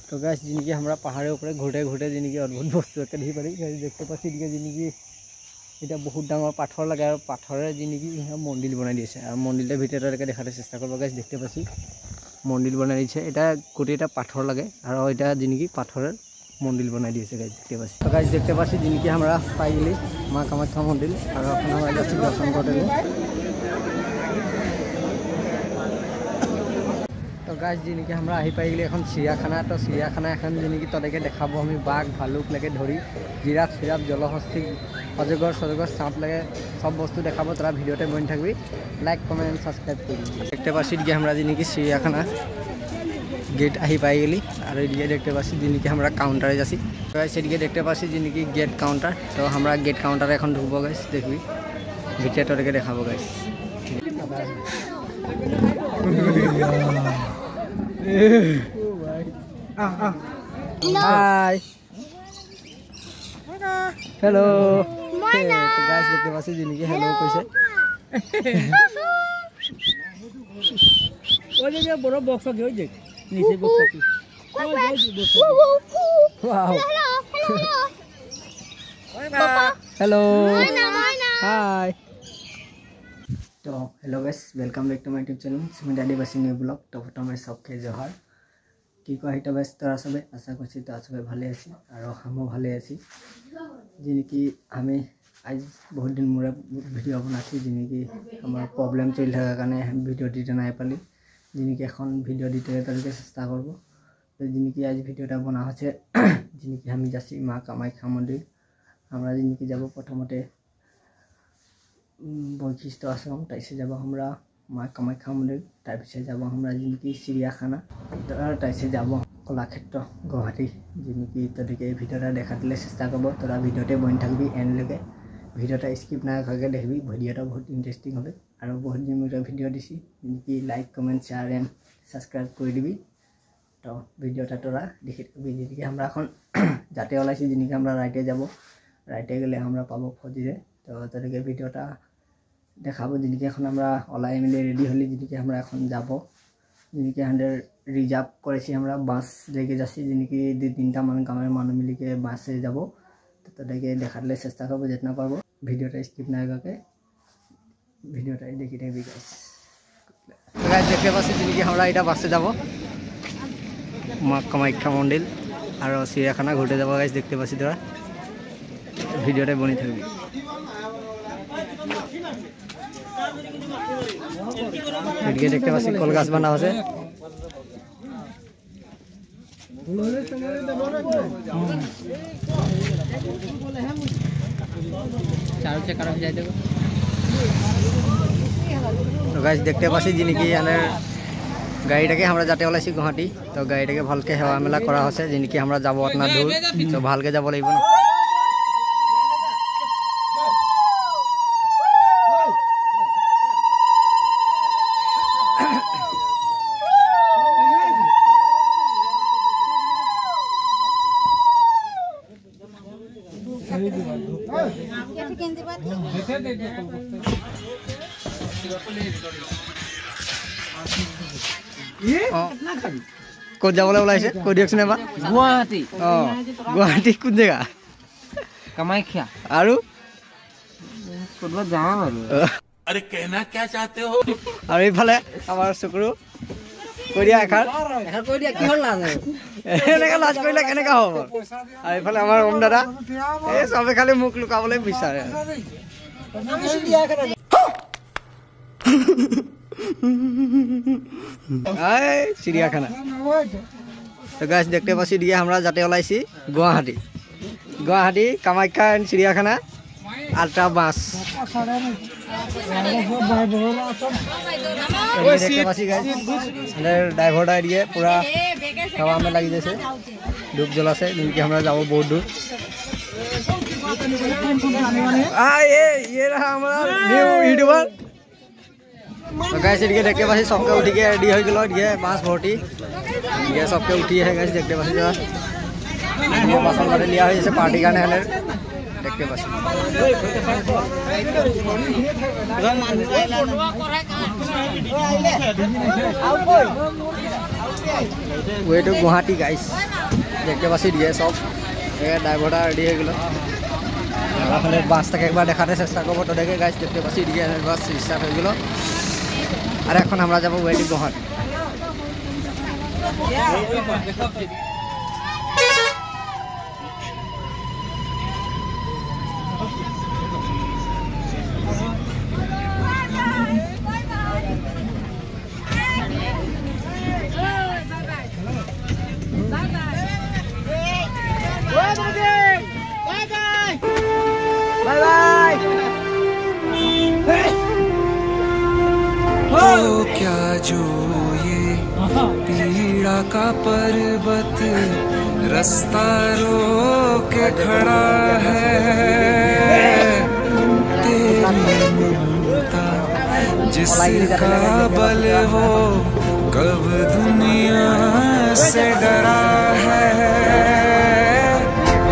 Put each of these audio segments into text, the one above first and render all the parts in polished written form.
तो गाइस जिनकी हमरा पहाड़े ऊपर घुटे घुटे जिनकी अद्भुत बस्तु एक देखि पारि देखते पाछि जिनकी এটা বহুত ডাঙৰ পাথৰ লাগে আৰু পাথৰে জিনিকি মন্দিৰ বনাই দিছে আৰু মন্দিৰৰ ভিতৰলৈকে দেখাতে চেষ্টা কৰিব গাইছ দেখতে পাছি মন্দিৰ বনাই দিছে এটা কোটিটা পাথৰ লাগে আৰু এটা জিনিকি পাথৰৰ মন্দিৰ বনাই দিছে গাইছ দেখতে পাছি তো গাইছ দেখতে পাছি জিনিকি আমরা পাই গলি মা কামাখ্যা মন্দিৰ আৰু আপোনাৰ বাইলে আছে দৰ্শন কৰিলে তো গাইছ জিনিকি আমৰা আহি পাই গলি এখন চিৰিয়াখানা তো চিৰিয়াখানা এখন জিনিকি তলৈকে দেখাব আমি বাঘ ভালুক লাগে ধৰি জিৰাফ চিৰাফ জলহস্তী অজগর সজগর সাপ লাগে সব বস্তু দেখাবো তোরা ভিডিওতে বনি থাকবি লাইক কমেন্ট সাবস্ক্রাইব করবি দেখতে পাচ্ছি যে আমরা জিনিকি চিড়িয়াখানা গেট আহি পাই গেলি আর এদিকে দেখতে পাচ্ছি জিনিকি আমরা কাউন্টারে যাচ্ছি সেদিকে দেখতে পাচ্ছি জিনিকি গেট কাউন্টার তো আমরা গেট কাউন্টারে এখন ঢুকবো গাইস দেখবি ভিডিওটাকে দেখাবো গাইস হাই हेलो तो गाइस देखते पासी जिनकी हेलो কইছে ওই যে বড় বক্স আছে ওই যে নিচে বক্স আছে ওয়াও हेलो हाय तो hello guys welcome back to my YouTube channel Sumit Adivasi new blog तो प्रथमे सबके जोहार কি কয় এটা বেশ তোরা সবে আশা করছি তোরা সবে ভালো আছি আর আমিও ভালো আছি जिनकी हमें आज बहुत दिन मोर भिडिओ बनासी जिनकी हमार प्रॉब्लम चल थार कारण भिडिओ दीते ना पाली जिनकी এখন भिडिओ दीते तलके चेष्टा करब तो जिनकी आज भिडिओटा बना होছে जिनकी हम जासी माँ कामाख्या मंदिर हमरा जिनकी যাব प्रथमते বৈশিষ্ট্য आश्रम ताइसे যাব हमरा माँ कामाख्या मंदिर तार पिछे যাব हमरा जिनकी चिड़ियाखाना ताइसे যাব कलाक्षेत्र गुवाहाटी जिनकी तरीके भिडिओटा देखा दिले चेष्टा करब तोरा भिडिओते बनि थाकबि एन्डলৈके भिडिओटा स्किप नकराके देखबि भिडिओटा बहुत इंटरेस्टिंग होबे और बहुत दिन मोर भिडिओ दिसी जिनकी like comment share and subscribe कर दिबि तो भिडिओटा तोरा देखि जिनकी हमरा এখন जाते ओलाइছি जिनकी हमरा राइटे যাব राइटे गेले हमरा पाबो फजिरे तो तरीके भिडिओटा देखाबो जिनकी এখন আমরা ওলাই মিলে রেডি হলি जिनकी हमरा এখন যাব जिनकी हांडर रिजार्व करेছি আমরা বাস লেগে যাচ্ছি जिनकी দুই তিনটা মান গামের মানুষ মিলিকে বাসে যাব তো তাদেরকে দেখালে চেষ্টা করব যেতনা পারব ভিডিওটা স্কিপ না করাকে ভিডিওটা দেখি থাকবি গাইস তো গাইস দেখতে পাচ্ছি जिनकी আমরা এটা বাসে যাব মা কামাখ্যা মন্দির আর চিড়িয়াখানা ঘুরতে যাব গাইস দেখতে পাচ্ছি তোরা ভিডিওটা বনি থাকবি এদিকে দেখতে পাচ্ছি কল গাছ বানা আছে चारों से कारक जाए देखो तो गाइस देखते पासी जिनकी आने गाड़ीटाके हमरा जाते ओलाइছি गुवाहाटी तो गाड़ीटाके ভালকে হেৱা মেলা কৰা হৈছে जिनकी हमरा যাব अपना दूर तो ভালকে যাব লাগিব না को जाबले ओलाइছে को दियकसने बा गुवाहाटी गुवाहाटी कोन जगह कामाख्या आरो कोनबा जाम आरो अरे कहना क्या चाहते हो और इफाले हमार सुकरू कोरिया एखार कोरिया কি হল লাজ এনেকা লাজ কইলা কেনেকা হ'ব আর ইফালে আমার ওম দাদা এই সবে খালি মুখ লুকাবলে বিচাৰে আমি চিড়িয়া এখানে আই চিড়িয়াখানা তো গাইস দেখতে পাচ্ছি দিয়ে আমরা যাতে ওলাইছি গুৱাহাটী গুৱাহাটী কামাখ্যা চিড়িয়াখানা আল্ট্রা বাস দেখতে পাচ্ছি গাইস ড্রাইভারটা দিয়ে পুরা হাওয়া में লাগি যাচ্ছে ডুব জ্বলাছে जिनकी আমরা যাব বহুত দূর ये रहा हमारा न्यू यूट्यूबर तो गाइस इनके देखते पासी सबके उठी के रेडी हो गेलो ये बास भर्ती ये सबके उठी है गाइस देखते पासी जरा ये बासन करे लिया है जैसे पार्टी गाने हले देखते पासी वे तो गुवाहाटी गाइस দেখতে পাচ্ছি দিয়ে সব ড্রাইভারটা রেডি হয়ে গেল আমাদের বাসটাকে একবার দেখাতে চেষ্টা করবো তোদেরকে গাইজ দেখতে পাচ্ছি দিয়ে বাস স্টার্ট হয়ে গেল আর এখন আমরা যাবো ওয়েটিং গুয়াহাটি क्या जो ये पीड़ा का पर्वत रास्ता रोक खड़ा है तेरी ममता जिसका बल वो कब दुनिया से डरा है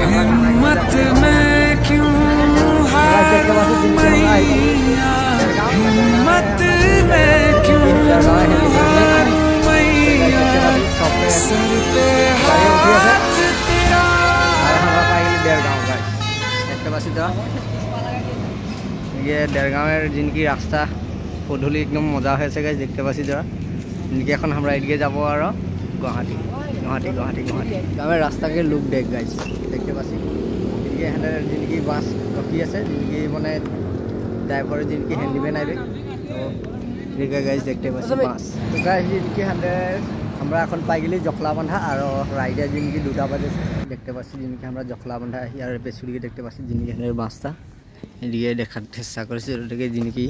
हिम्मत में क्यों हार मैया हिम्मत में क्यों हार मैया सर पे हाथ तेरा ये देरगाँव जिनकी रास्ता पधूली एकदम मजा हो गाइज देखते पासी जरा जिनकी এখন আমরা এদিকে যাব আর গুয়াহাটি গুয়াহাটি গুয়াহাটি গুয়াহাটি গাঁৱেৰ রাস্তাকে লুক দেখ গাইজ দেখতে পাছি এদিকে এখানে जिनकी বাস রকি আছে जिनकी মানে ড্রাইভার जिनकी হ্যান্ডিম্যান আইবে তো এদিকে গাইজ দেখতে পাছি বাস তো গাইজ जिनकी আমরা এখন পাই গেলি জখলাবন্ধা আর রাইডে जिनकी 2টা বাজে দেখতে পাচ্ছি जिनकी আমরা জখলাবন্ধা ইয়ার পেছুড়িকে দেখতে পাচ্ছি जिनकी এখানের বাসটা এদিকে দেখার চেষ্টা করেছে ওটাকে जिनकी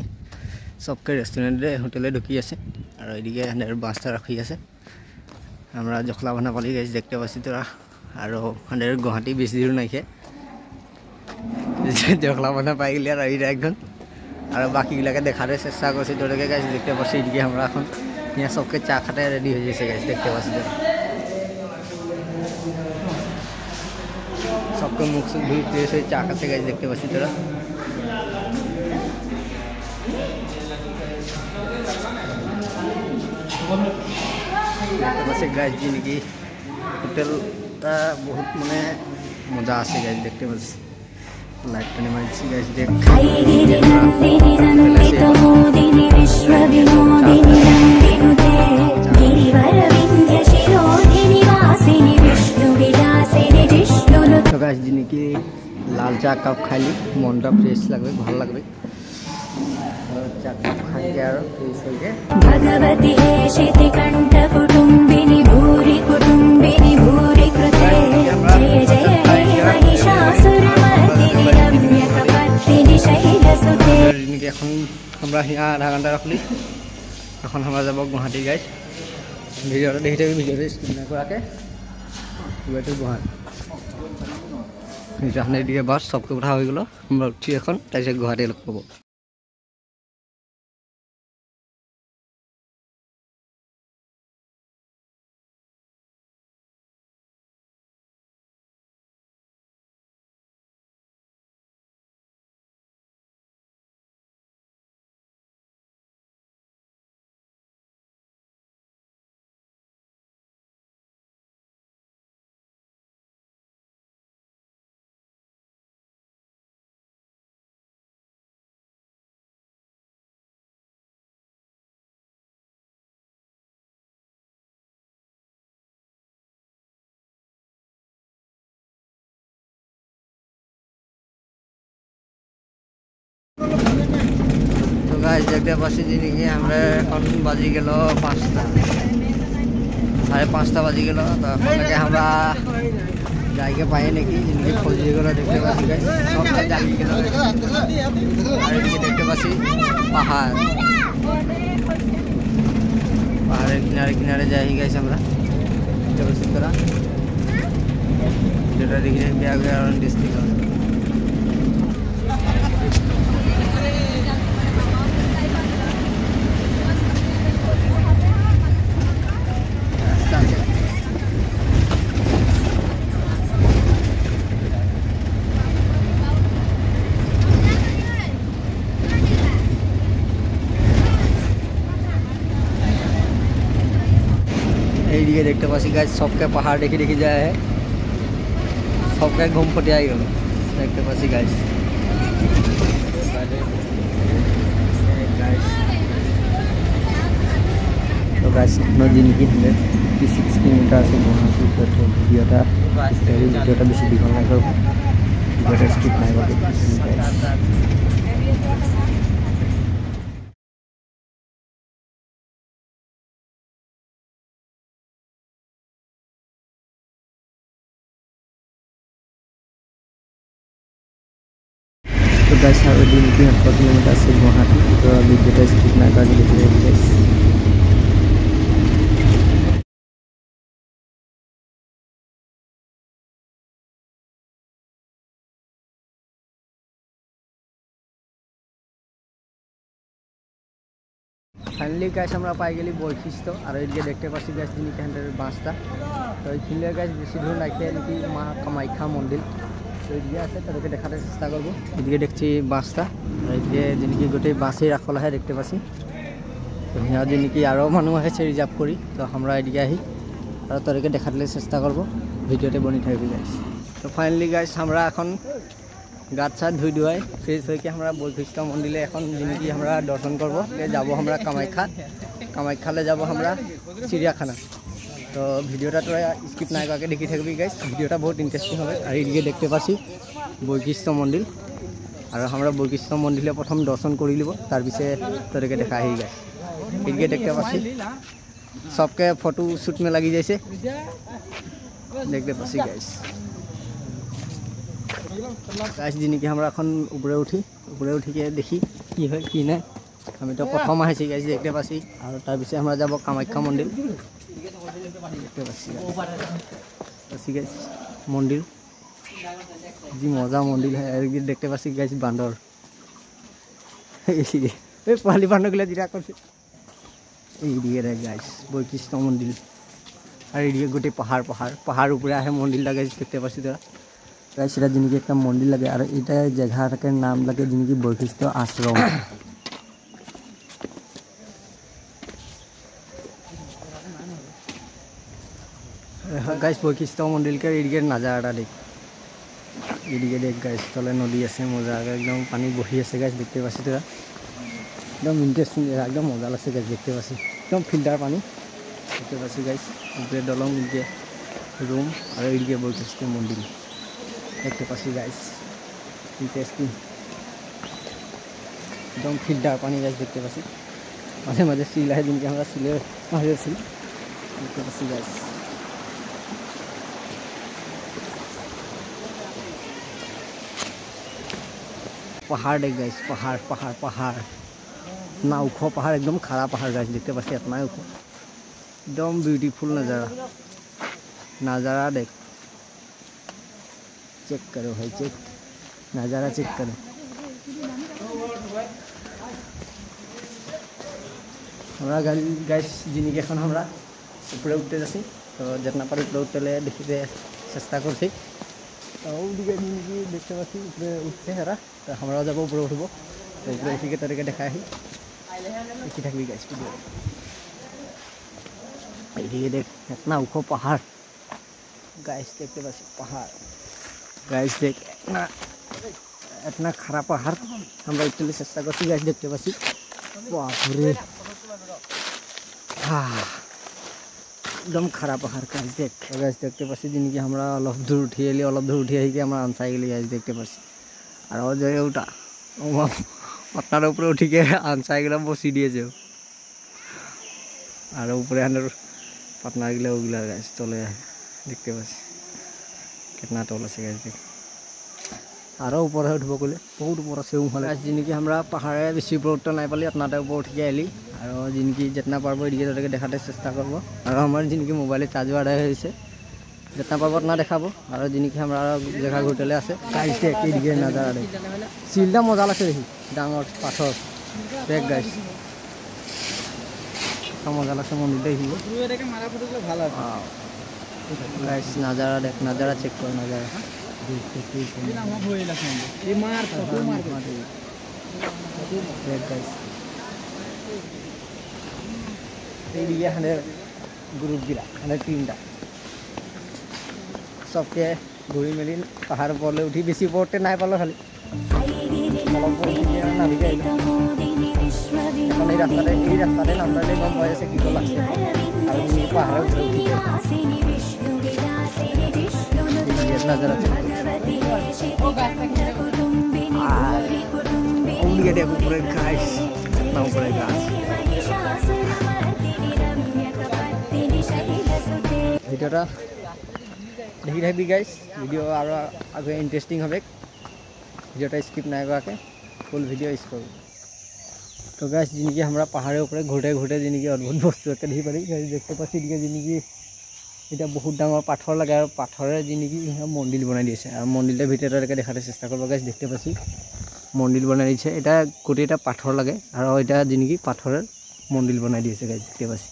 सबके रेस्टुरेंटे होटेले ढुकी আছে আর এদিকে এখানের বাসটা রাখি আছে আমরা জখলাবন্ধা পালি গাইজ দেখতে পাচ্ছি তোরা আর ওখানের গুয়াহাটি বেশি দূর নাইকে জখলাবন্ধা পাই গেলি আর এইটা একজন আর বাকিগুলাকে দেখার চেষ্টা করছি তোদেরকে গাইজ দেখতে পাচ্ছি এদিকে আমরা এখন यहाँ सबके चा खाते रेडी हो जाए गाइज देखते पास सबके मुख से धुई फ्रेश हो चा खाते गाइज देखते पासी তোরা गाइज जिनकी होटेलटा बहुत माने मजा आसे गाइज देखते पास लाइट टने मारছি गाइज देख तो गाइज जिनकी लाल चा कप खाली मनटा फ्रेश লাগবে ভালো লাগবে चा कप खाके আর फ्रेश হইকে भगवती हे शितिकंठ कुटुंबिनी भूरि कृते जय जय हे महिषासुरमर्दिनी रम्यकपर्दिनी शैलसुते जिनकी এখন আমরা হিয়া আধা ঘন্টা রাখলি এখন আমরা যাব গুয়াহাটি গাইজ ভিডিওটা দেখি থাকি ভিডিওটা স্কিপ না করাকে ওয়েটু গুয়াহাটি এখানে দিয়ে বাস সবকে উঠা হয়ে গেল আমরা উঠি এখন তারপর গুয়াহাটি লগ পাবো तो गाइस देखते पासी जिनकी আমরা এখন বাজি গেল 5টা 5:30 বাজি গেল তো এখন থেকে আমরা जाएगा पाए नहीं जिनकी खोजी देखते पासी गाइस सब जागी गल और ये देखते पासी पहाड़ पहाड़ের किनारे किनारे जाई गाइस আমরা দেখতে পাচ্ছি তোরা যেটা দেখি বিয়াগরাউন্ড ডিস্ট্রিক্ট देखते पासी गाइस सबके पहाड़ देखी देखी जाए है सबके घूम फटिया गल देखते पासी गाइस तो गाइस नदी निकी 156 किलोमीटर আছে গুৱাহাটী তো ভিডিওটা বেশি দীঘল না করব ভিডিওটা স্কিপ না করব तो गाइस और दिन की 100 किलोमीटर से गुवाहाटी तो वीडियोটা स्किप ना करके देखिए गाइस फाइनली गाइस আমরা পাই গেলি বৈশিষ্ট্য আর এদিকে দেখতে পাচ্ছি গাইস যিনি ক্যান্ডের বাসটা তো এইখানে গাইস বেশি দূর রাখে নাকি মা কামাখ্যা মন্দির তো এদিকে আছে তাদেরকে দেখাতে চেষ্টা করব এদিকে দেখছি বাসটা আর এদিকে যিনি গোটেই বাসে রাখল আহে দেখতে পাচ্ছি তো হিয়া যিনি আরও মানুষ আছে রিজার্ভ করি তো আমরা এদিকে আহি আর তাদেরকে দেখাতে চেষ্টা করব ভিডিওতে বনি থাকবে গাইস তো ফাইনালি গাইস আমরা এখন গাছ ছাদ ধুই ধুয়াই ফ্রেশ হয়ে আমরা বৈশিষ্ট্য মন্দিরে এখন যিনি আমরা দর্শন করব যাব আমরা কামাখ্যালে যাব আমরা চিড়িয়াখানা তো ভিডিওটা তোরা স্কিপ না করকে দেখি থাকবি গাইস ভিডিওটা বহুত ইন্টারেস্টিং হবে আর এদিকে দেখতে পাচ্ছি বৈশিষ্ট্য মন্দির আর আমরা বৈশিষ্ট্য মন্দিরে প্রথম দর্শন করে লিব তার পিছে তোদেরকে দেখা আহি গাইস এদিকে দেখতে পাচ্ছি सबके फोटो शूट में लगी जैसे देखते पासी गाइस गाइस जिन की हमरा এখন উপরে উঠি के देखी কি হয় কি না আমি তো প্রথম আইছি গাইস দেখতে পাছি আর তার পিছে আমরা যাব কামাখ্যা মন্দির দেখতে পাছি গাইস মন্দির जी मजा मंदिर है देखते पासी गाइस बांदर ए पाली बांदर गुला जिरा करছে এই দিকে রে গাইস বৈশিষ্ট্য মন্দির আর এদিকে গোটে পাহাড় উপরে আহে মন্দিরটা গাইস দেখতে পাচ্ছি তোরা গাইস এটা যিনি একটা মন্দির লাগে আর এটা জায়গাটার নাম লাগে যিনি বৈশিষ্ট্য আশ্রম গাইস বৈশিষ্ট্য মন্দিরকে এদিকে নাজারাটা দেখ এদিকে দেখ গাইস তলে নদী আছে মজা একদম পানি বহি আছে গাইস দেখতে পাচ্ছি তোরা एकदम इंटरेस्टिंग एकदम मजा लगे गाइस देखते पासी एकदम फिल्टर पानी देखते पासी गाइस ऊपर दलंग इनके रूम और इनके बैशिष्ट्य मंदिर देखते पासी गाइस इंटरेस्टिंग एकदम फिल्टर पानी गाइस देखते पासी माঝে মাঝে सील है जिनके हमारा सीले मारे सील देखते पासी गाइस पहाड़ देख गाइस पहाड़ ना उखो पहाड़ एकदम खड़ा पहाड़ गाइस देखते पासी इतना उखो एकदम ब्यूटीफुल नज़ारा देख चेक करो भाई चेक नज़ारा चेक करो हमरा गाइस जिन के हमरा ऊपर उठते जासी तो जितना पार ऊपर उठते देखते चेष्टा करছি तो देखते पासी ऊपर उठते हेरा तो हमरा जब ऊपर उठब तो ऊपर उठी के तरीके देखा देखी थी गाइस वीडियो देख इतना उखो पहाड़ गाइस देखते पासी पहाड़ गाइस देख इतना खरा पहाड़ हमरा इतने चेष्टा करছি गाइस देखते पासी बाप रे एकदम खरा पहाड़ गाइस देखते पासी जिन की हमरा अलग दूर उठी आई के हमरा आंसाई गेली गाइस देखते पासी और जो उठा पत्तार ऊपर उठी के आंसाई गला बसि दिए जो और ऊपर पटना गला ओगला गाइस तले देखते पासी कितना तल আছে गाइस देख और ऊपर उठब गले बहुत ऊपर আছে उफाले गाइस जिन की हमरा पहाड़े बेसि ऊपर उठते नहीं पाली अपनाटे ऊपर उठी आइली और जिन की जितना पारबो एदिके तके देखाते चेष्टा करब और हमार जिन की मोबाइल चार्ज आदाय होइसे जितना पारबो ना देखाबो और जिन की हमरा जगह घुटले আছে गाइस देख एदिके नजारा देख सीलटा मजा लागছে देखि डांगर पाथर देख गाइस मजा लागছে मंदिर देखिब ভালো गाइस नजारा देख नजारा चेक कर नजारा देख गाइस ग्रुप गिरा टीम सबके ঘূৰি মেলি পাহাৰ ওপৰলৈ উঠি বেছি ওপৰতে নাই পালোঁ খালি অলপ নামিকে আহিলোঁ এখন এই ৰাস্তাতে নামদালে গম পাই আছে কি কল আছে আৰু পাহাৰৰ ওপৰত নাজাৰা dia উপরে গাছ না উপরে গাছ ভিডিওটা দেখি থাকবি গাইস ভিডিও আর আগে ইন্টারেস্টিং হবে ভিডিওটা স্কিপ না করাকে ফুল ভিডিও ইউজ করব तो गाइस जिनकी हमरा पहाड़े ऊपर घुटे घुटे जिनकी अद्भुत वस्तु एक देखि पारि गाइस देखते पासी दिके जिनकी এটা বহুত ডাঙৰ পাথৰ লাগে আৰু পাথৰে জিনিকি মন্দিৰ বনাই দিছে আৰু মন্দিৰৰ ভিতৰলৈকে দেখাতে চেষ্টা কৰিব গাইস দেখতে পাছি মন্দিৰ বনাই দিছে এটা কোটিটা পাথৰ লাগে আৰু এটা জিনিকি পাথৰৰ মন্দিৰ বনাই দিছে গাইস দেখতে পাছি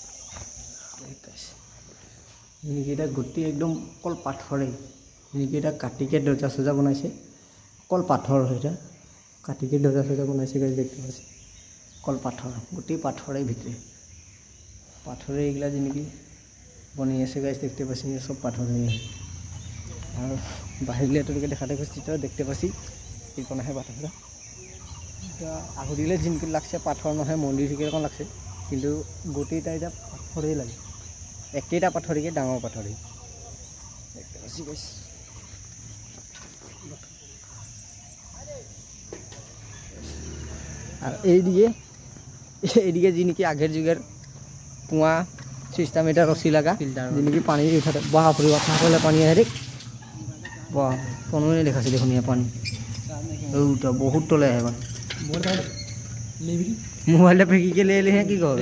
জিনিকি এটা গুটি একদম কল পাথৰে জিনিকি এটা কাটিকে দৰ্জা সজা বনাইছে কল পাথৰ হইটা কাটিকে দৰ্জা সজা বনাইছে গাইস দেখতে পাছি কল পাথৰ গুটি পাথৰে ভিতৰে পাথৰে এইগলা জিনিকি বনি আছে গাইস দেখতে পাছি সব পাথর है और बाहरले তোকে দেখাতে কইছি তো দেখতে পাছি এই কোন है পাথর আগুদিলে জিনকি লাগছে পাথর নহয় মন্দির থেকে কোন লাগছে কিন্তু গোটেটা এটা পাথরই লাগে একটেটা পাথরকে ডাঙৰ পাথরই দেখতে পাছি গাইস আর এইদিকে জিনকি আগের যুগের কুয়া सिस्टम এটা রসি লাগা जिनकी पानी उठाते बाप रे बाप সকলে পানি আহে রে বাহ কোনো নেই দেখাছে দেখুন ইয়া পানি ওটা বহুত তলে আহে মানে মোবাইলটা ফেকি কে ले हैं কি কর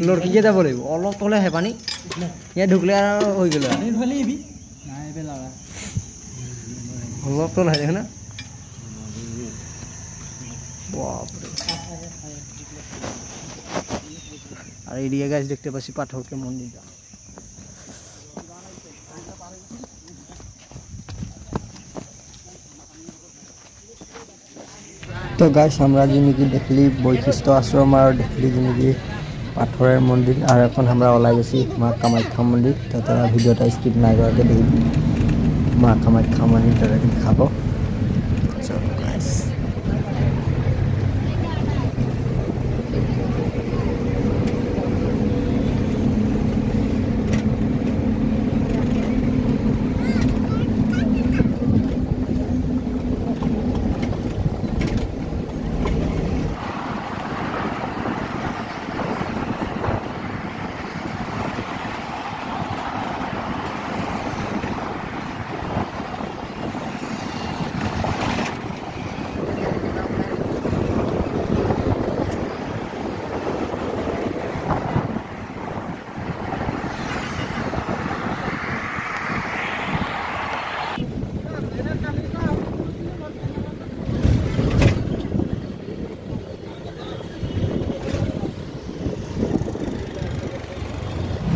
লড়কি কে যাব লাগিব অলপ তলে আহে পানি ইয়া ঢুকলে আর হই গেল পানি ঢালি এবি না এবে লাগা অলপ তলে আহে না বাপ রে আর এদিকে গাছ দেখতে পাচ্ছি পাথরকে মন্দিরটা তো গাছ আমরা জিনিকি দেখলি বৈশিষ্ট্য আশ্রম আর দেখলি জিনিকি পাথরের মন্দির আর এখন আমরা ওলাই গেছি মা কামাখ্যা মন্দির তো তারা ভিডিওটা স্কিপ না করাকে দেখবি মা কামাখ্যা মন্দিরটা দেখাবো চলো গাছ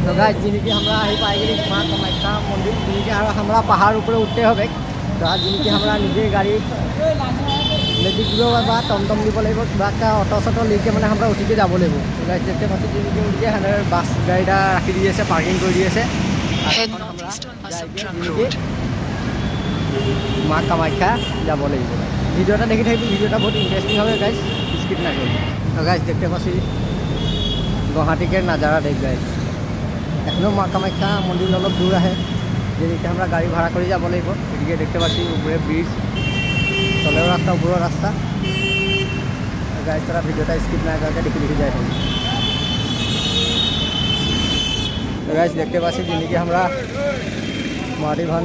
तो गाइस जिनकी हमरा आही पाएगी माँ कामाख्या मंदिर जिनकी हमरा पहाड़ ऊपर उठते হবে तो आज जिनकी हमरा निजे गाड़ी लेके बा टमटम দিব লাগিব কিবা একটা অটো সটো লিকে মানে আমরা উঠিকে যাব লাগিব তো গাইস দেখতে পাচ্ছি जिनकी উঠিকে হানার বাস গাড়িটা রাখি দিয়েছে পার্কিং করে দিয়েছে এখন আমরা जिनकी माँ कामाख्या যাব লাগিব ভিডিওটা দেখি থাকবি ভিডিওটা বহুত ইন্টারেস্টিং হবে গাইস স্কিপ না করবি তো গাইস দেখতে পাচ্ছি গুৱাহাটীকে नजारा দেখ গাইস এখনো মা কামাখ্যা মন্দির অলপ দূর আহে যেদিকে আমরা গাড়ি ভাড়া করে যাব লাগিব এদিকে দেখতে পাচ্ছি উপরে ব্রিজ তলেও রাস্তা উপরেও রাস্তা গাইস তারা ভিডিওটা স্কিপ না করে দেখে যায় তো গাইস দেখতে পাচ্ছি যেদিকে আমরা মাটিভান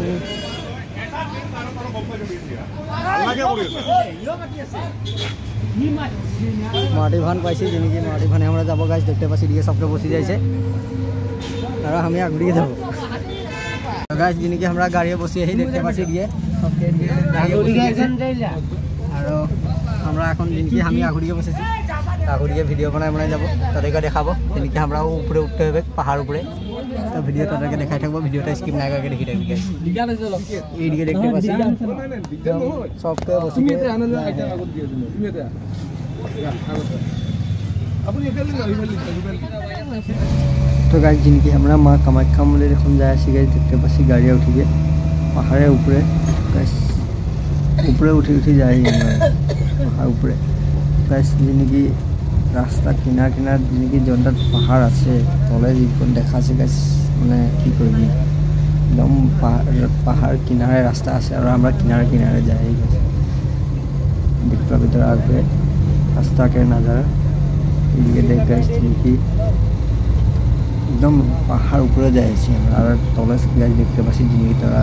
মাটিভান পাইছি যেদিকে মাটিভানে আমরা যাব গাইস দেখতে পাচ্ছি এদিকে সবকে বসে যাইছে আর আমি আগুড়িয়ে যাব গাইস जिनकी हमरा गाड़ी বসি এই দেখতে পাচ্ছি দিয়ে সবকে আগুড়িয়ে একজন যাইলা আর আমরা এখন जिनकी আমি আগুড়িয়ে বসেছি আগুড়িয়ে ভিডিও বানাই যাব তাদেরকে দেখাবো जिनकी আমরা উপরে উঠতে হবে পাহাড় উপরে তো ভিডিও তাদেরকে দেখাই থাকবো ভিডিওটা স্কিপ না করে দেখি থাকবি গাইস এই দিকে দেখতে পাচ্ছি সবকে বসি আনন্দ আইটা আগত দিয়ে দিন তুমি এটা আপনি এখানে तो गाइस जिनकी हमरा माँ कामाख्या मंदिर এখন যায় আসি গাইস দেখতে পাচ্ছি গাড়ি উঠিকে পাহাড়ের উপরে গাইস উপরে উঠি যাই আমরা পাহাড় উপরে গাইস যেনেকি রাস্তা কিনার যেনেকি জনটাত পাহাড় আছে তলে যিখন দেখা আছে গাইস মানে কি করবি একদম পাহাড় কিনারে রাস্তা আছে আর আমরা কিনারে যাই দেখতে ভিতরে আসবে রাস্তাকে নজারা এদিকে দেখ গাইস যেনেকি একদম পাহাড় উপরে যাইছি আমরা আর তলে গাইস দেখতে পাচ্ছি যেনেকি তারা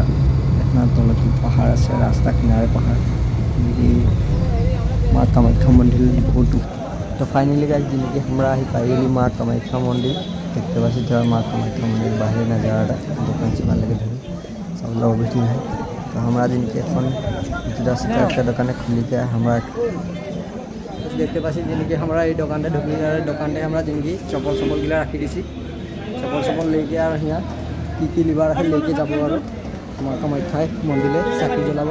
এখানে তলে কি পাহাড় আছে রাস্তা কিনারে পাহাড় যেনেকি মা কামাখ্যা মন্দির বহুত তো ফাইনালি গাইস যেনেকি আমরা আহি পাই গেলি মা কামাখ্যা মন্দির দেখতে পাচ্ছি যারা মা কামাখ্যা মন্দির বাহিরে নজারাটা দোকান চোকান লেগে ধরে सब लोग बैठी है तो हमारा जिनके এখন জুতা সেটা একটা দোকানে খুলিকে আমরা দেখতে পাচ্ছি যেনেকি আমরা এই দোকানটা ঢুকি দোকানটা আমরা যেনেকি চপল গিলা রাখি দিছি চপল লেকে আর হিয়া কি লিবা রাখি লেকে যাব আর মা কামাখ্যায় মন্দিরে চাকি জ্বলাব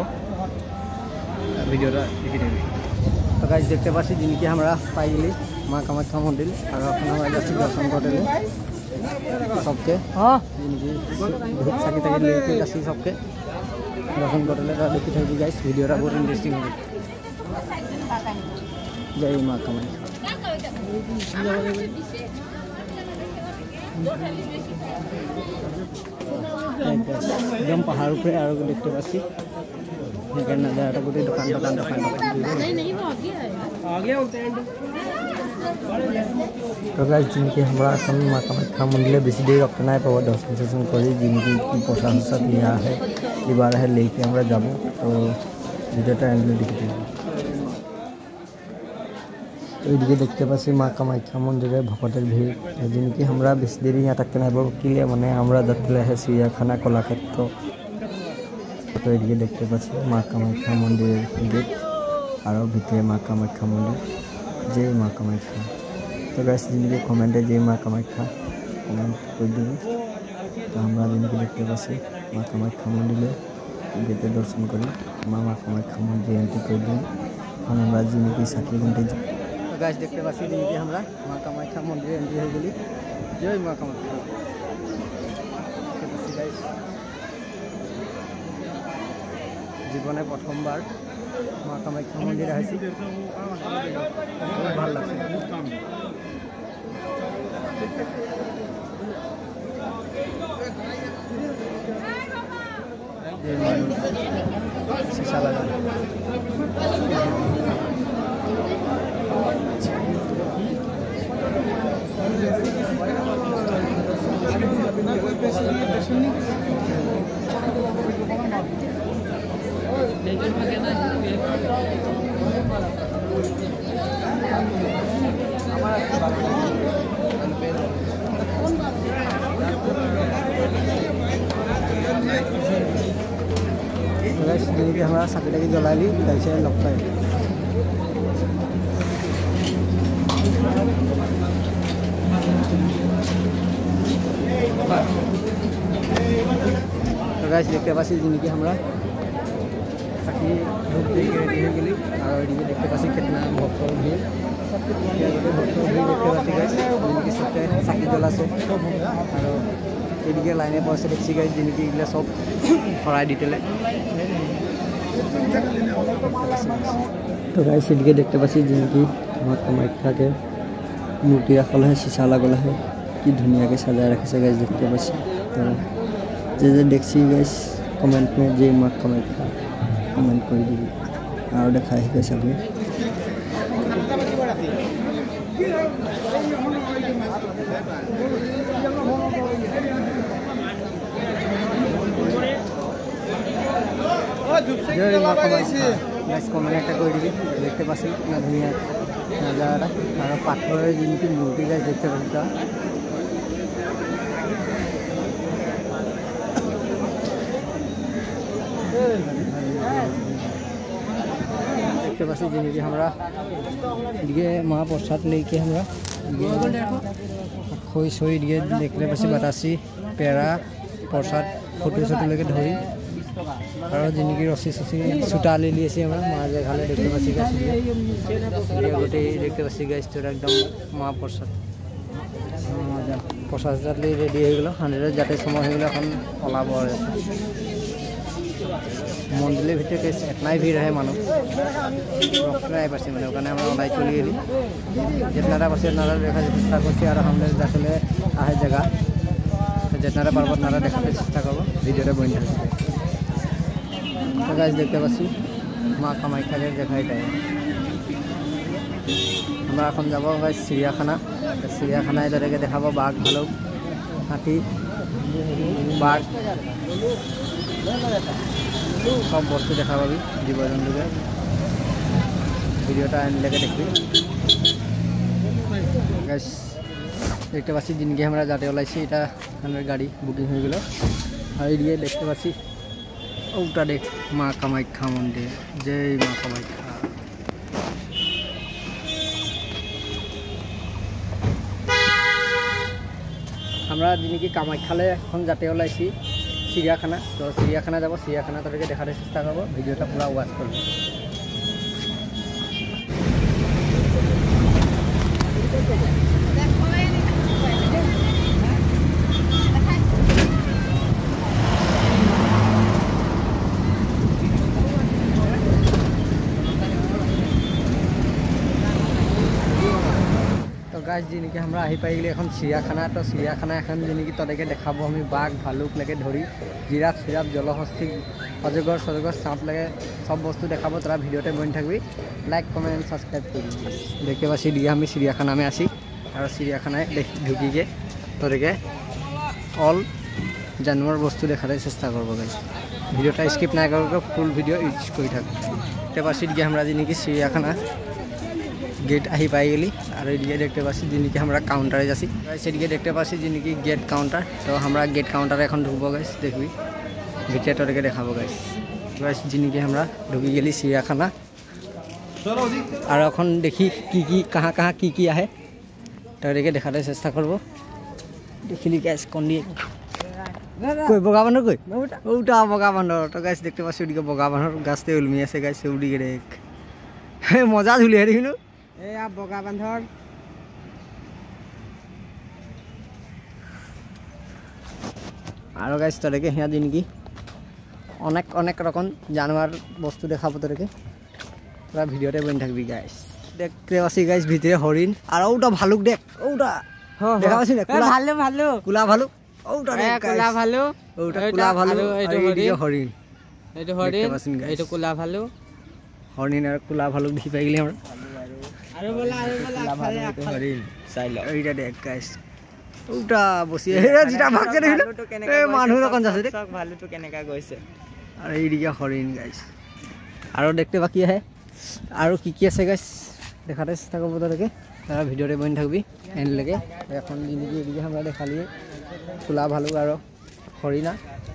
ভিডিওটা দেখি থাকি তো গাইস দেখতে পাচ্ছি যেনেকি আমরা পাই গেলি মা কামাখ্যা মন্দির আর এখন আমরা যাচ্ছি দর্শন করতে सबके हाँ धूप साकी ताकि लेके जासी सबके दर्शन करले देखी थी गाइस वीडियो बहुत इंटरेस्टिंग होगी जय माँ कामाख्या एकदम पहाड़ ऊपर और देखते पासी नजारा गोटे दुकान तो गाइस जिनकी हमारा माँ कामाख्या मंदिर बेसि देर रखना है पाव दर्शन कर जिनकी प्रसाद दिया है एबार है लेके हमारा যাব तो ভিডিওটা এন্ডে দেখতে এইদিকে দেখতে পাচ্ছি মা কামাখ্যা মন্দিরে ভক্তের ভিড় जिनकी আমরা বেশি দেরি यहाँ तक না পাবো কিলে মানে আমরা যাত্রা है চিড়িয়াখানা কলাক্ষেত্র তো এইদিকে দেখতে পাচ্ছি মা কামাখ্যা মন্দিরের গেট আর ভিতরে মা কামাখ্যা মন্দির जय माँ कामाख्या तो गाइस जिनके कमेंटे जय माँ कामाख्या कमेंट कर दी तो हमारा जिनके देखते पासी माँ कामाख्या मंदिर गेटे दर्शन कर माँ कामाख्या मंदिर एंट्री कर दी हमारा जिनकी साकी घंटे तो गाइस देखते पासी जिनकी हमारा माँ कामाख्या मंदिर एंट्री हो गई जय माँ कामाख्या जीवने प्रथमबार माँ कामाख्या मंदिर आइसी ভাল লাগছে शीशा लगा जिनकी हमारा साकी टाकी जला ली कैसे लगता है तो गाइस देखते पासी जिनकी हमारा साकी धूप दी रेडी हो गई और ये देखते पासी कितना भक्तों भीड़ देखते पासी गाइस जिनकी सबके साकी जला से और এদিকে লাইনে পৌঁছে দেখছি গাইস जिनकी এগুলা সব ফরাই দিতেলে तो गाइस এদিকে দেখতে পাচ্ছি जिनकी माँ कामाख्या के मूर्ति रखल है शीशा लगल है कि धुनिया के सजाए रखे गाइस देखते पाচ্ছি तो जे देखছি गाइस कमेंट में जय माँ कामाख्या कमेंट कर दी और देखा है गाइस अभी जय माँ कामाख्या गाइस कमेंट একটা করে দিবি দেখতে পাচ্ছি না ধুনিয়া নজারা আর পাথরের जिनकी मूर्ति गाइस देखते पाচ্ছি देखते पासी जिनकी हमारा ये महाप्रसाद लेके हमारा खोई सोई दिए देखते पासी बतासी पेड़ा प्रसाद फोटो सोटो लेके धरी और जिनकी रस्सी ससी छुटा ले लिए माँ जगह देखते पासी गोटे देखते पासी गाइस तो एकदम महाप्रसाद प्रसाद रेडी हो गल हान्ड्रेड जाते समय हो गल पलाब মন্দিরের ভিতরে এতনাই ভিড় হয় মানুষ রক্তরাই পারছি মানে ওখানে আমরা ওলাই চলে গেলি যেতনারা পারছি আপনারা দেখার চেষ্টা করছি আর আমাদের আসলে আহে জায়গা যেতনারা পারবো আপনারা দেখাতে চেষ্টা করবো ভিডিওটা বন্ধ থাকবে তো গাছ দেখতে পাচ্ছি মা কামাখ্যাদের দেখা এটাই আমরা এখন যাবো গাছ চিড়িয়াখানায় তাদেরকে দেখাবো বাঘ ভালুক হাতি বাঘ সব বস্তু দেখা পাবি জীব জন্তুকে ভিডিওটা আনলেকে দেখবি গাছ দেখতে পাচ্ছি দিনকে আমরা যাতে ওলাইছি এটা আমার গাড়ি বুকিং হয়ে গেল আর এদিকে দেখতে পাচ্ছি ওটা দেখ মা কামাখ্যা মন্দির জয় মা কামাখ্যা আমরা দিনকে কামাখ্যালে এখন যাতে ওলাইছি চিড়িয়াখানা তো চিড়িয়াখানা যাব চিড়িয়াখানা তাদেরকে দেখাতে চেষ্টা করবো ভিডিওটা পুরো ওয়াচ করবো গাছ যিনিকি আমরা আহি পাই গেলি এখন চিড়িয়াখানা তো চিড়িয়াখানা এখন যিনিকি তাদেরকে দেখাবো আমি বাঘ ভালুক লাগে ধরি জিরাফ সিরাফ জলহস্তি অজগর সজগর সাপ লাগে সব বস্তু দেখাবো তারা ভিডিওতে বনে থাকবি লাইক কমেন্ট সাবস্ক্রাইব করবি দেখতে পাচ্ছি দিয়ে আমি চিড়িয়াখানা আসি আর চিড়িয়াখানায় ঢুকি গিয়ে তাদেরকে অল জানোয়ার বস্তু দেখাতে চেষ্টা করবো গাছ ভিডিওটা স্কিপ না করে ফুল ভিডিও ইউজ করে থাকবো দেখতে পাচ্ছি দিয়ে আমরা যিনিকি চিড়িয়াখানা गेट आही पाई गली और ये देखते पासी जिनकी हमारा काउंटारे जासी सेदिके देखते पासी जिनकी गेट काउंटार तो हमारा गेट काउंटार এখন ঢুকবো गाइस देखबी ভিতরটাকে দেখাবো गाइस गाइस जिनकी हमरा ঢুকি গেলি চিড়িয়াখানা আর এখন দেখি কি কি কাহা কি আহে তাদেরকে দেখাতে চেষ্টা করব দেখিলি गाइस কোন দিয়ে কই বগা বানর কই ওটা বগা বানর তো गाइस দেখতে পাছি ওদিকে বগা বানর গাছতে উলমি আছে गाइस ওদিকে দেখ মজা ঝুলি হে দেখিনো বগা বান্ধর আর গাইস তাদেরকে হ্যাঁ দিনকি অনেক রকম জানোয়ার বস্তু দেখাবো তাদেরকে পুরা ভিডিওতে বনে থাকবি গাইস দেখতে পাচ্ছি গাইস ভিতরে হরিণ আর ওটা ভালুক দেখ ওটা দেখা পাচ্ছি না ভালো কুলা ভালুক ওটা দেখ কুলা ভালু ওটা কুলা ভালু এইটো হরিণ এইটো কুলা ভালু হরিণ আর কুলা ভালুক দেখি পাই গেলি আমরা আরে বলা হরিণ চাইল এইটা দেখ গাইস ওটা বসি এ জিটা ভাগছে দেখিলো এ মানুহ রকম যাচ্ছে দেখ ভালুটো কেনেকা গৈছে আর এইদিকে হরিণ গাইস আর দেখতে বাকি আছে আর কি আছে গাইস দেখাতে চেষ্টা করব তোদেরকে তারা ভিডিওতে বনে থাকবি এন্ড লাগে এখন দিনকি এদিকে আমরা দেখালি কুলা ভালুক আর হরিণা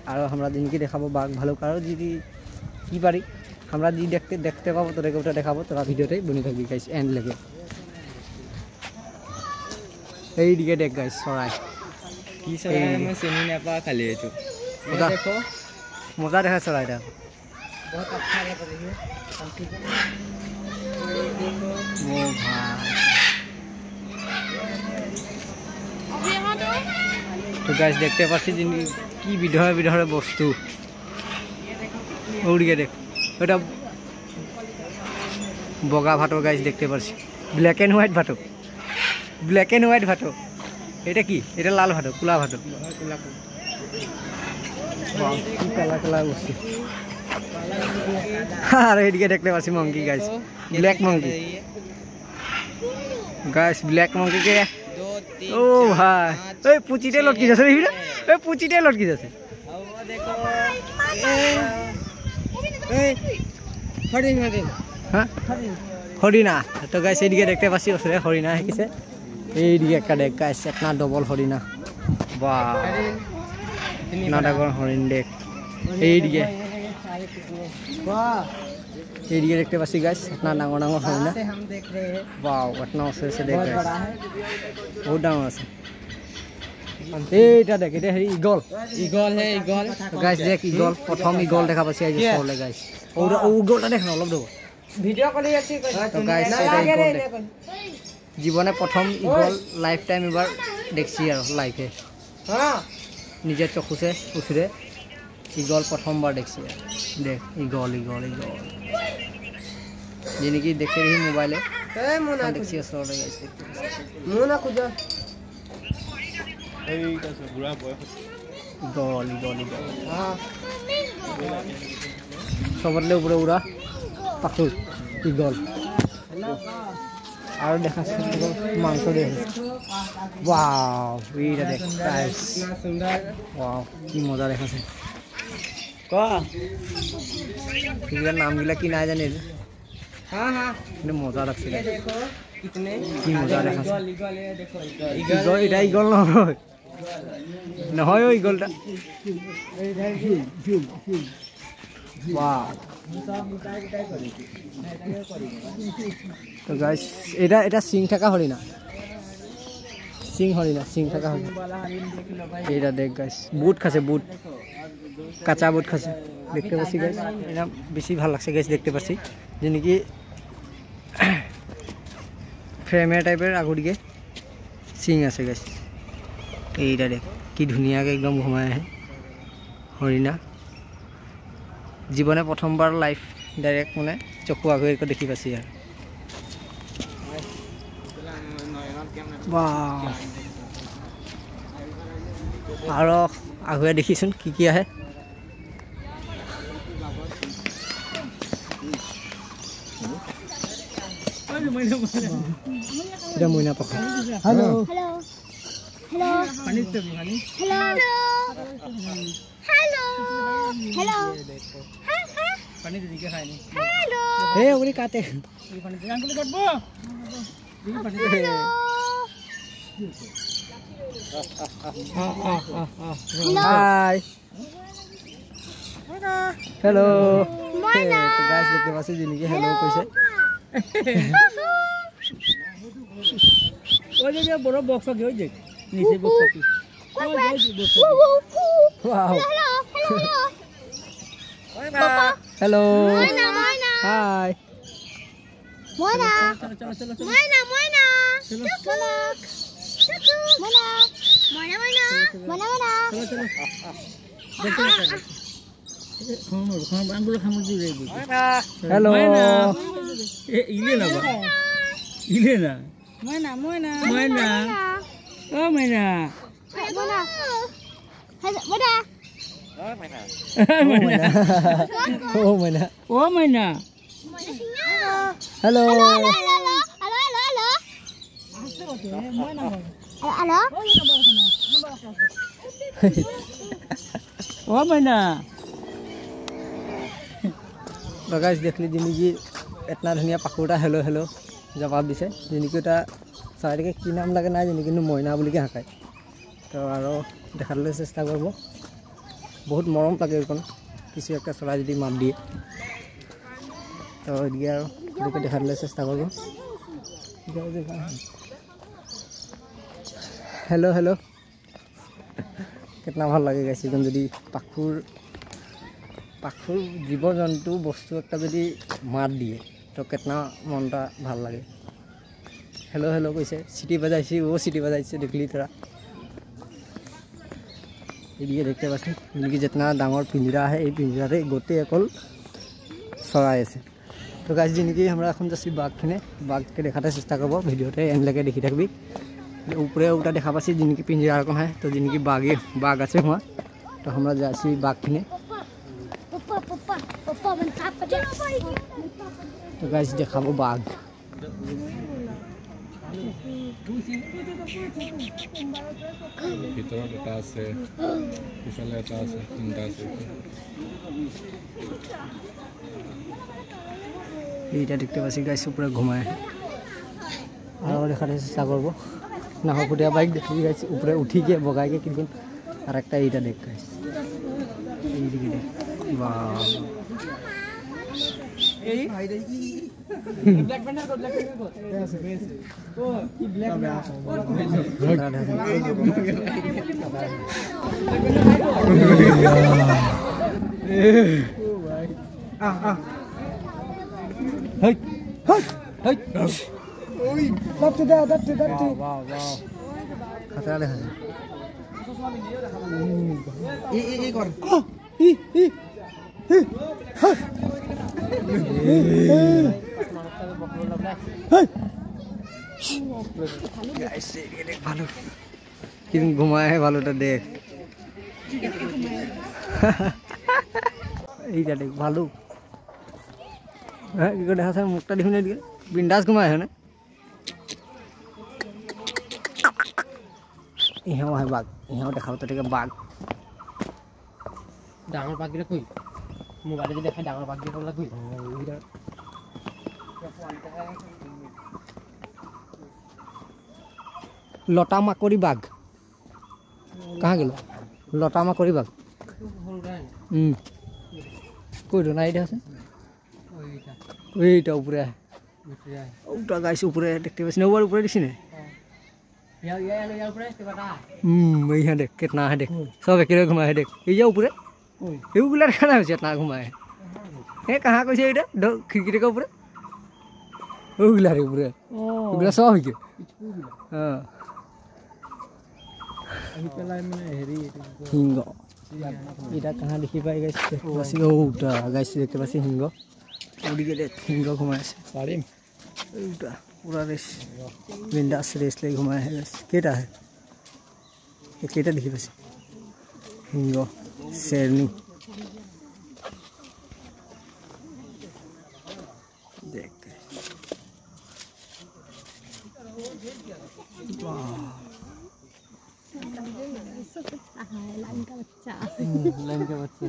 আর আমরা দিনকি দেখাবো বাঘ ভালুক আর যদি কি পারি আমরা যি দেখতে পাবো তোদেরকে ওটা দেখাবো তোরা ভিডিওতে বনে থাকবি গাইস এন্ড লাগে এইদিকে দেখ গাইস চৰাই কি চৰাই মই চিনি নাপা খালি এইটো মজা দেখো মজা দেখা চৰাইটা বহুত আচ্ছা লাগে দেখিয়ে ও ভাই তো গাইস দেখতে পাচ্ছি কি বিধৰে বস্তু ওদিকে দেখ এটা বগা ভাটো গাইস দেখতে পাচ্ছি ব্ল্যাক এন্ড হোয়াইট ভাটো এটা কি এটা লাল ভাটো কুলা ভাটো কি কালা বস্তু আর এদিকে দেখতে পাচ্ছি monkey guys black monkey guys black monkey কে ও ভাই ওই পুচিতে লটকি যাচ্ছে দেখিলে ওই পুচিতে লটকি যাচ্ছে দেখো হরিণা তো গাইস এইদিকে দেখতে পাচ্ছি ওসরে হরিণা হেকিছে এইদিকে একটা দেখ গাইস একটা ডবল হরিণা বাহ না ডাগর হরিণ দেখ এইদিকে দেখতে পাচ্ছি গাইস একটা ডাঙর হরিণা বাহ একটা ওসরে সে দেখ গাইস বহুত ডাঙর আছে এইটা দেখ এটা হেৰি ইগল গাইস দেখ ইগল প্ৰথম ইগল দেখা পাচ্ছি আজি সৰলে গাইস ও ইগলটা দেখ না অলপ দেব ভিডিও কৰি আছি তো গাইস এটা ইগল জীবনে প্ৰথম ইগল লাইফ টাইম এবাৰ দেখছি আৰু লাইফে হ্যাঁ নিজে চকুছে উছৰে ইগল প্ৰথমবাৰ দেখিছে দেখ ইগল ইগল ইগল যেনেকি দেখে ৰহি মোবাইলে দেখছি ওচৰতে গাইছে ইগল ইগল ইগল সবতলে উপরে উড়া পাখুর ইগল আর দেখাচ্ছে মাংস দিয়ে ওয়াও এইটা দেখ গাইস ওয়াও কি মজা দেখাচ্ছে এগুলোর নামগুলা কি না জানি কিন্তু মজা লাগছে কি মজা দেখাচ্ছে ইগল এটা ইগল নহয় নহয় ও ইগলটা ওয়াও তো গাইস এটা সিং থাকা হরিণা সিং হরিণা সিং থাকা হরিণা এটা দেখ গাইস বুট খাচ্ছে বুট কাঁচা বুট খাচ্ছে দেখতে পাচ্ছি গাইস এটা বেশি ভালো লাগছে গাইস দেখতে পাচ্ছি যে নাকি ফ্রেমের টাইপের আগড়িকে সিং আছে গাইস এইটা দেখ কি ধুনিয়াকে একদম ঘুমাই আহে হরিণা জীবনে প্রথমবার লাইফ ডাইরেক্ট মানে চকু আগুৱাই দেখি পাইছি আৰু আগুৱাই দেখিছোন কি আহে এটা মইনা পাখি হেল্ল হেল্ল হেল্ল পানী তুমি পানী হেল্ল हेलो हेलो पानी दे के खाने हेलो ए ओरी काटे ये पानी दे अंकल काटबो ये पानी दे हाय हेलो मोना गाइस देखते पासे जिनके हेलो কইছে ওই যে বড় বক্স আছে ওই যে নিচে বক্স আছে wow hello hi moina moina moina hello ile na moina moina moina oh moina Mana? Mana? Oh mana? Oh mana? Oh mana? Hello. Hello. Hello. Hello. Hello. Hello. Oh mana? तो guys देख लीजिए निजी इतना धुनिया पाखुड़ा hello hello जवाब दिसे जिनकी ता सारे के की नाम लगे ना जिनकी मोइना बोली के हाकाय तो आरो देखाले চেষ্টা করব बहुत মরম লাগে এরকম কিছু একটা চলা যদি মাপ দিয়ে তো এদিকে আর দেখে দেখালে চেষ্টা করব हेलो हेलो कितना ভাল লাগে গাইস এখন যদি পাখুর পাখুর জীবজন্তু বস্তু একটা যদি মার দিয়ে তো कितना মনটা ভাল লাগে हेलो हेलो কইছে সিটি বাজাইছি ও সিটি বাজাইছে দেখলি তোরা এদিকে দেখতে পাচ্ছেন এদিকে जितना ডাঙৰ পিঞ্জৰা আছে এই পিঞ্জৰাতে গোটে অকল চৰাই আছে তো গাইস জিনকি আমরা এখন যাচ্ছি বাঘকে দেখাতে চেষ্টা করব ভিডিওতে এন্ডলৈকে দেখি থাকবি উপরে ওটা দেখা পাচ্ছি जिनकी पिंजरा रखा है तो जिनकी बाघ আছে वहाँ तो আমরা যাচ্ছি বাঘখিনে तो गाइस দেখাবো বাঘ ভিতৰত এটা আছে পিছলে এটা আছে তিনটা আছে এইটা দেখতে পাচ্ছি গাইস উপরে ঘুমায় আর দেখাতে চেষ্টা করব না হপুটিয়া বাইক দেখি গাইস উপরে উঠি গিয়ে বগাই কে কিন্তু আরেকটা এইটা দেখ গাইস এই দিকে দেখ বাহ এই ভাই দেখি ব্ল্যাক ব্যানার কো আছে বেশি ও কি ব্ল্যাক ও ভাই হেই হেই হেই ওই দাঁতে वाह वाह खतरा দেখা যায় এই কর ভালো কিন্তু ঘুমায় ভালোটা দেখ এইটা দেখ ভালো হ্যাঁ কি করে দেখা যায় মুখটা দেখুন এদিকে বিন্দাস ঘুমায় হয় না ইহাও হয় বাঘ ইহাও দেখাও তো ঠিক বাঘ ডাঙৰ বাঘকেইটা কই মোবাইলে যদি দেখাই ডাঙৰ বাঘকেইটা কই লতা মাকৰি বাঘ कहाँ गेलो लता माकड़ी बाघ कोई तो नाई আছে ওইটা উপরে ওটা গাইস উপরে দেখতে পাচ্ছি না ওর উপরে দিছি না ইয়াৰ উপরে কেবাটা এইয়া দেখ কিतना है देख सब एके घुमाए देख এইয়া উপরে এইগুলা খানা হৈছে না ঘুমায় এ कहाँ কৈছে এইটা খিড়কি के উপরে ওগুলা রে উপরে ওগুলা সব হইছে হ্যাঁ हिंग इटा कहाँ देखी पाई गाइस ओटा गाइस देखते पासी हिंग उड़ी के देख हिंग घुमाए से पारिम ओटा पूरा रेस बिंदास रेस ले घुमाए है गाइस केटा है ये केटा देखी पासी हिंग शेरनी देख वाह लाइन का बच्चा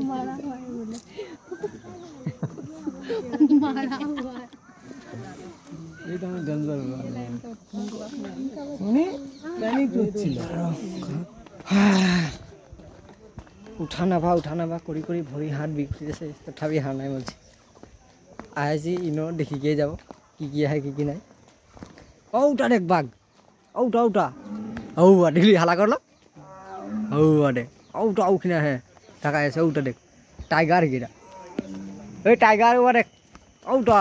मारा हुआ है बोले मारा हुआ है ये तो डेंजर हुआ लाइन का नहीं तो उठाना भा करी करी भरी हाथ बिखुरी আছে তথাপি হার নাই বলছি আজি ইনো দেখিকে যাব কি আছে কি নাই ওটা দেখ বাঘ ওটা औ दिल्ली हला कर लो औ दे औटा औखिना है ढाका है औटा देख टाइगर गिरा ए टाइगर वो देख औटा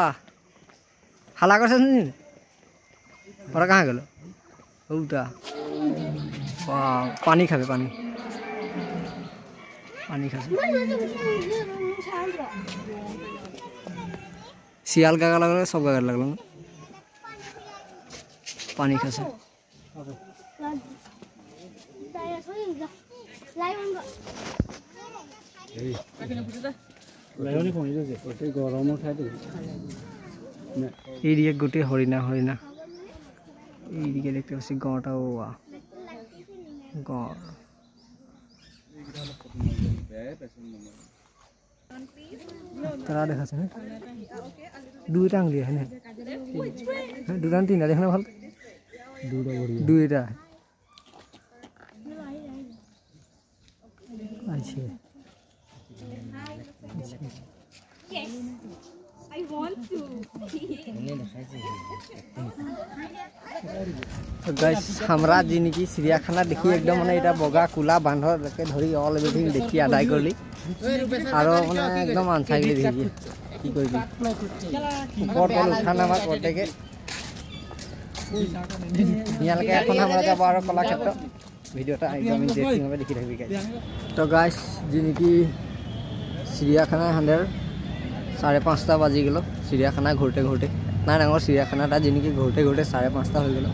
हला कर से और कहां गेलो औटा वाह पानी खाबे पानी खाबे सियाल गागा लगलो सब गागा लगलो पानी खासे এইদিকে গোটেই হরিণা এইদিকে দেখতে পাচ্ছি গড়টাও গড় তারা দেখাচ্ছে না দুইটা আঙুলি হ্যাঁ দুটা তিনটা দেখ না ভাল দুইটা अच्छा Yes, I want to. तो गाइस हमरा जिनकी चिड़ियाखाना देखी एकदम माने एटा बगा कुला बांधर के धरी ऑल एवरीथिंग देखी आदाय करली आरो माने एकदम आनसाइली देखी की करबी ऊपर पर उठाना बा करते के यहाँ लगे এখন আমরা যাব আর কলাক্ষেত্র ভিডিওটা একদম ইন্টারেস্টিং ভাবে দেখি থাকবি গাইস তো গাইস जिनकी চিড়িয়াখানা হান্ডার 5:30 বাজি গেল চিড়িয়াখানা ঘুরতে ঘুরতে না ডাঙর চিড়িয়াখানাটা जिनकी ঘুরতে ঘুরতে 5:30 হয়ে গেল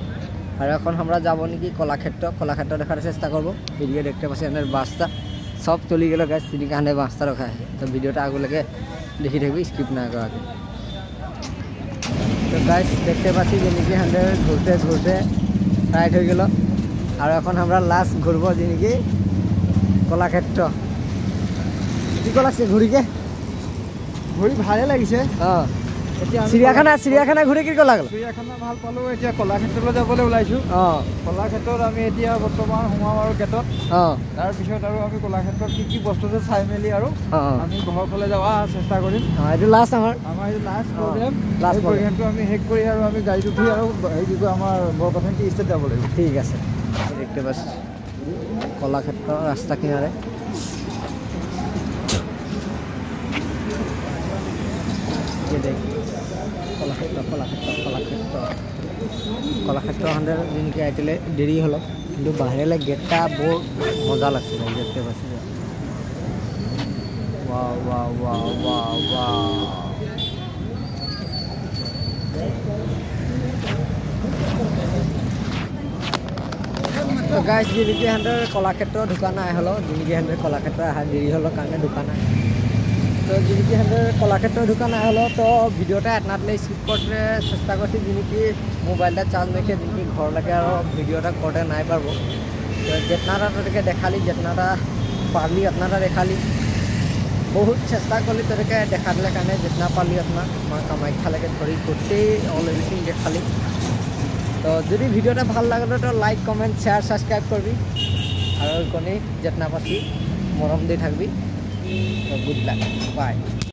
আর এখন আমরা যাব নাকি কলাক্ষেত্র দেখার চেষ্টা করব ভিডিও দেখতে পাচ্ছেন এর বাসটা সব চলে গেল গাইস চিড়িয়াখানা বাসটা রাখা আছে তো ভিডিওটা আগলৈকে দেখি থাকবি স্কিপ না করাকে তো গাইস দেখতে পাচ্ছি जिनकी হান্ডার ঘুরতে ঘুরতে টাইট হয়ে গেল আর এখন আমরা লাস্ট ঘুরবো जिनकी কলাক্ষেত্র কি কলাছে ঘুরিকে ঘুৰি ভালে লাগিছে হ্যাঁ চিড়িয়াখানা ঘুৰে কি লাগলো চিড়িয়াখানা ভাল পালো এতিয়া কলাক্ষেত্ৰলৈ যাবলৈ ওলাইছো কলাক্ষেত্ৰত আমি এতিয়া বৰ্তমান সোমাম আৰু গেটত তাৰ পিছত আৰু আমি কলাক্ষেত্ৰত কি বস্তু আছে চাই মেলি আৰু আমি ঘৰৰ ফালে যাব চেষ্টা কৰিম এইটো লাষ্ট আমাৰ এইটো লাষ্ট প্ৰগ্ৰেমটো আমি শেষ কৰি আৰু আমি গাড়ীত উঠি আৰু এই কি আমাৰ বৰপথানটি ষ্টেট যাব লাগিব ঠিক আছে দেখতে পাচ্ছি কলাক্ষেত্র রাস্তা কিনারে কলাক্ষেত্র হান্ডার जिनकी आइटले देरी हल कि बाहर गेटा बहुत मजा लगते देखते पासी তো গাইজ জিনিকি হান্ডাৰ কলাক্ষেত্ৰ ঢুকা নাই হ'লেও জিনিকি হান্ডাৰ কলাক্ষেত্ৰ অহা দেৰি হ'লেও কাৰণে ঢুকা নাই তো জিনিকি হান্ডাৰ কলাক্ষেত্ৰ ঢুকা নাই হ'লেও তো ভিডিঅ'টা এটনাটলে স্কিপ কৰোঁতে চেষ্টা কৰিছোঁ জিনিকি মোবাইলটা চাৰ্জ নাখে জিনিকি ঘৰলৈকে আৰু ভিডিঅ'টা কৰোঁতে নাই পাৰব তো যেতনাটা তোদেৰকে দেখালি যেতনাটা পাৰলি আপনাৰা দেখালি बहुत চেষ্টা কৰলি তোদেৰকে দেখালে কাৰণে যেতনা পাৰলি আপনাৰ মা কামাখ্যালৈকে ধৰি গোটেই অল এভরিথিং দেখালি তো যদি ভিডিওটা ভাল লাগে তো লাইক কমেন্ট শেয়ার সাবস্ক্রাইব করবি আর কোনে যেতনা পাছি মরম দিয়ে থাকবি তো গুড লাক বাই।